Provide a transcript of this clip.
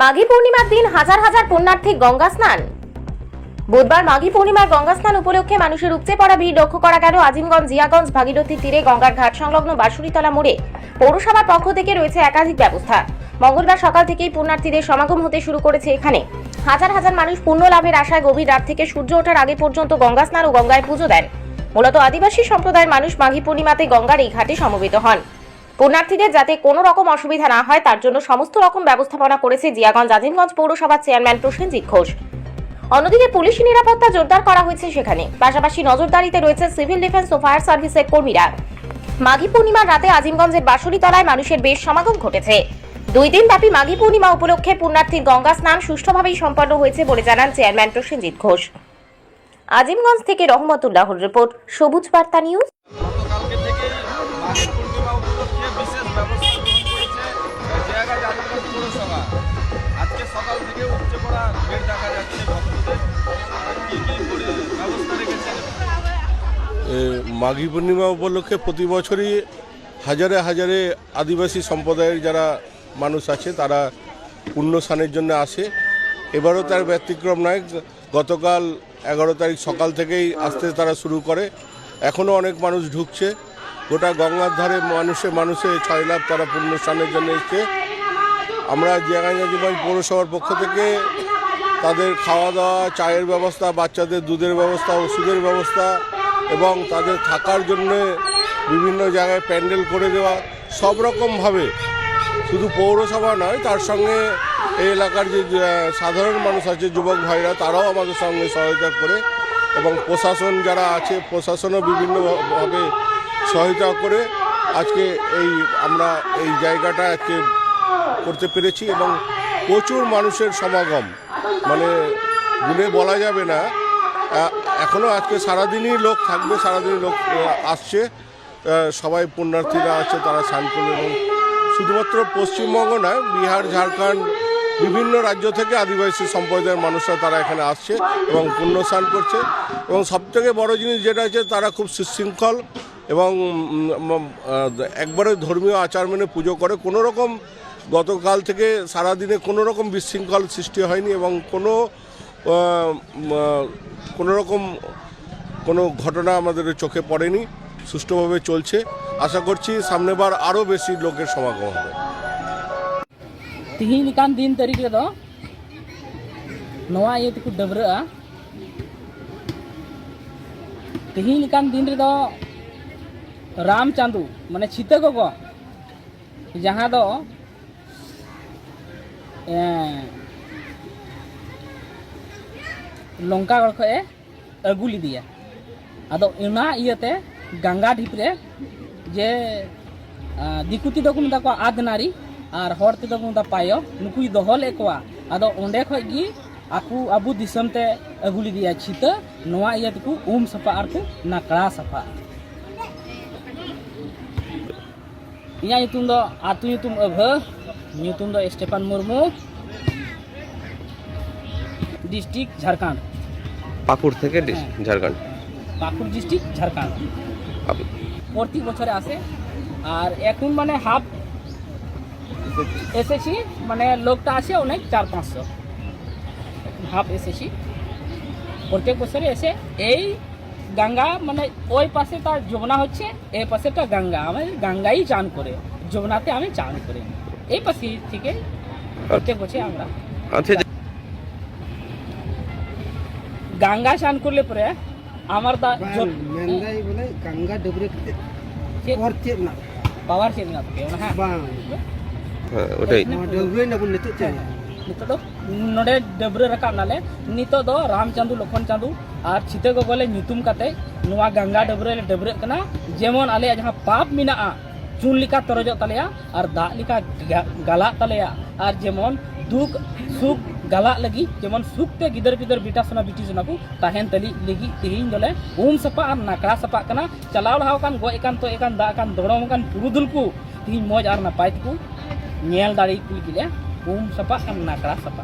মাঘী পূর্ণিমার দিন হাজার হাজার পুণ্যার্থী গঙ্গা স্নান। বুধবার মাঘী পূর্ণিমার গঙ্গা স্নান উপলক্ষে মানুষের উপচে পড়া ভিড় লক্ষ্য করা গেল আজিমগঞ্জ জিয়াগঞ্জ ভাগীরথীর তীরে গঙ্গার ঘাট সংলগ্ন বাঁশুড়িতলা মোড়ে। পৌরসভার পক্ষ থেকে রয়েছে একাধিক ব্যবস্থা। মঙ্গলবার সকাল থেকেই পুণ্যার্থীদের সমাগম হতে শুরু করেছে এখানে। হাজার হাজার মানুষ পুণ্য লাভের আশায় গভীর রাত থেকে সূর্য ওঠার আগে পর্যন্ত গঙ্গা স্নান ও গঙ্গায় পুজো দেন। মূলত আদিবাসী সম্প্রদায়ের মানুষ মাঘী পূর্ণিমাতে গঙ্গার এই ঘাটে সমবেত হন। পুণ্যার্থীদের যাতে কোনো রকম অসুবিধা না হয় তার জন্য সমস্ত রকম ব্যবস্থাপনা করেছে জিয়াগঞ্জ আজিমগঞ্জ পৌরসভার চেয়ারম্যান প্রসেনজিৎ ঘোষ। অন্যদিকে পুলিশি নিরাপত্তা জোরদার করা হয়েছে সেখানে। পাশাপাশি নজরদারিতে রয়েছে সিভিল ডিফেন্স ও ফায়ার সার্ভিসের কর্মীরা। মাঘী পূর্ণিমার রাতে আজিমগঞ্জের বাঁশুড়িতলায় মানুষের বেশ সমাগম ঘটেছে। 2 দিন ব্যাপী মাঘী পূর্ণিমা উপলক্ষে পুণ্যার্থীর গঙ্গা স্নান সুষ্ঠুভাবেই সম্পন্ন হয়েছে বলে জানান চেয়ারম্যান প্রসেনজিৎ ঘোষ। আজিমগঞ্জ থেকে রহমতুল্লাহর রিপোর্ট, সবুজ বার্তা নিউজ। গতকালকে থেকে মাঘী পূর্ণিমা উপলক্ষে বিশেষ ব্যবস্থা গ্রহণ করেছে জিয়াগঞ্জ আজিমগঞ্জ পৌরসভা। আজকে সকাল থেকে উপচে পড়া ভিড় দেখা যাচ্ছে ভক্তদের। কি কি ব্যবস্থা রেখেছেন? মাঘী পূর্ণিমা উপলক্ষে প্রতি বছরই হাজারে হাজারে আদিবাসী সম্প্রদায়ের যারা মানুষ আছে তারা পুণ্য স্নানের জন্য আসে। এবারও তার ব্যতিক্রম নয়। গতকাল 11 তারিখ সকাল থেকেই আসতে তারা শুরু করে। এখনও অনেক মানুষ ঢুকছে। গোটা গঙ্গার ধারে মানুষে 6 লাখ তারা পুণ্য স্নানের জন্য এসছে। আমরা জিয়াগঞ্জ আজিমগঞ্জ পৌরসভার পক্ষ থেকে তাদের খাওয়া দাওয়া, চায়ের ব্যবস্থা, বাচ্চাদের দুধের ব্যবস্থা, ওষুধের ব্যবস্থা এবং তাদের থাকার জন্য বিভিন্ন জায়গায় প্যান্ডেল করে দেওয়া, সব রকমভাবে শুধু পৌরসভা নয়, তার সঙ্গে এই এলাকার যে সাধারণ মানুষ আছে, যুবক ভাইরা, তারাও আমাদের সঙ্গে সহায়তা করে এবং প্রশাসন যারা আছে প্রশাসনও বিভিন্নভাবে সহায়তা করে আজকে আমরা এই জায়গাটা আজকে করতে পেরেছি এবং প্রচুর মানুষের সমাগম, মানে গুণে বলা যাবে না। এখনও আজকে সারাদিনই লোক থাকবে, সারাদিনই লোক আসছে। সবাই পুণ্যার্থীরা আছে, তারা স্নান করবে এবং শুধুমাত্র পশ্চিমবঙ্গ নয়, বিহার, ঝাড়খণ্ড, বিভিন্ন রাজ্য থেকে আদিবাসী সম্প্রদায়ের মানুষরা তারা এখানে আসছে এবং পুণ্য স্নান করছে। এবং সবথেকে বড় জিনিস যেটা আছে, তারা খুব সুশৃঙ্খল এবং একবারে ধর্মীয় আচার মেনে পুজো করে। কোনো রকম গতকাল থেকে সারাদিনে কোনো রকম বিশৃঙ্খল সৃষ্টি হয়নি এবং কোনো রকম কোনো ঘটনা আমাদের চোখে পড়েনি। সুষ্ঠুভাবে চলছে। আশা করছি সামনেবার আরও বেশি লোকের সমাগম হবে। তিহিন কান দিন তারিখ রে দো নয়া ইয়ে তকু ডबरा তিহিन कान दिन रे दो राम चांदू माने छिते को जहाँ दो लंका गड़ खए अगू लीदिया आदो इना इयते गंगा ढिप रे जे दिकुती दो को मता को आदनारी और हरते दो को मता पायो नुकु दोहल एकवा आदो ओंडे खय गी आकू अबू दिसम ते अगू लीदिया छिते नोआ इयत को सफा और को नाकड़ा सफा। इया ᱧᱩᱛᱩᱢ दो आतु ᱧᱩᱛᱩᱢ अभा ᱧᱩᱛᱩᱢ दो स्टेफन मुर्मू डिस्ट्रिक्ट झारखंड পাকুড় থেকে ঝাড়খণ্ড পাকুড় ডিস্ট্রিক্ট ঝাড়খণ্ড প্রতি বছরে আসে। আর এখন মানে হাফ এসেছি, মানে লোকটা আসে অনেক 400-500 হাফ এসেছি। প্রত্যেক বছরে এসে এই গঙ্গা মানে ওই পাশে তার যমুনা হচ্ছে, এই পাশেটা গঙ্গা, আমি গঙ্গাই চান করে, যমুনাতে আমি চান করে এই পাশে থেকে প্রত্যেক বছর আমরা গঙ্গা চান করলে পরে আমার তা মেন্দাই বলে গঙ্গা ডুবরে और चेक ना पावर चेक ना के ना बांग ওটাই डुबरे ना नित चेक नितो दो नोडे डबरे रका नाले नितो दो रामचंदू लखन चांदू और छिते को बोले ᱧᱩᱛᱩᱢ काते नुआ गंगा डबरे ले डबरे कना जेमन आले जहां पाप मिना चून लिका तरजो तलेया और दा लिका गला तलेया और जेमन दुख सुख गला लगी जेमन सुख ते गिदर पिदर बिटा सना बिटी सना को ताहेन तली लगी तिहिन दोले सपा और नाकड़ा सपा कना चलाव लहाव कान गो एकान तो एकान दा कान दड़म कान पुरुदुल को तिहिन मौज और नापाय को नेल दाड़ी को गिले सपा और नाकड़ा सपा।